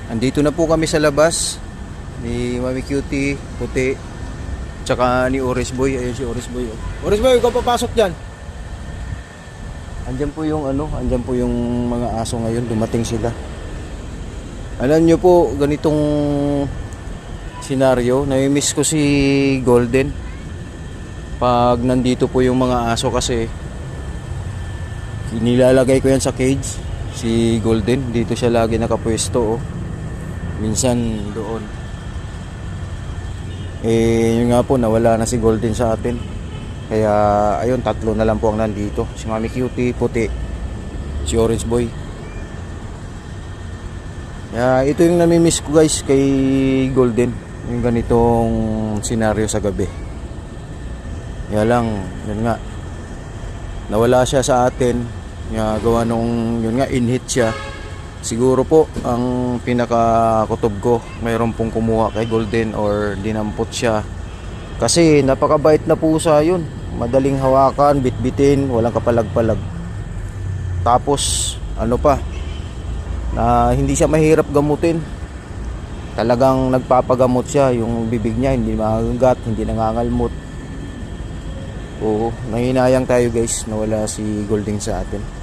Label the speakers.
Speaker 1: Andito na po kami sa labas ni Mami Cutie, puti, tsaka ni Oris Boy. Ayun si Oris Boy. Oris Boy, ikaw papasok dyan. Andyan po yung mga aso ngayon, dumating sila. Alam nyo po, ganitong senaryo, nami-miss ko si Golden. Pag nandito po yung mga aso kasi nilalagay ko yan sa cage. Si Golden, dito siya lagi nakapwesto, oh. Minsan doon. Yun nga po, nawala na si Golden sa atin. Kaya ayun, tatlo na lang po ang nandito. Si Mami Cutie, puti, si Orange Boy. Kaya ito yung namimiss ko guys kay Golden, yung ganitong senaryo sa gabi. Kaya lang, yun nga, nawala siya sa atin. Kaya gawa nung, yun nga, in-hit siya. Siguro po ang pinakakutob ko, mayroon pong kumuha kay Golden or dinampot siya. Kasi napakabait na pusa yun. Madaling hawakan, bitbitin, walang kapalag-palag. Tapos ano pa, na hindi siya mahirap gamutin. Talagang nagpapagamot siya, yung bibig niya hindi magagat, hindi nangangalmot. Oo, nanginayang tayo guys, nawala si Golden sa atin.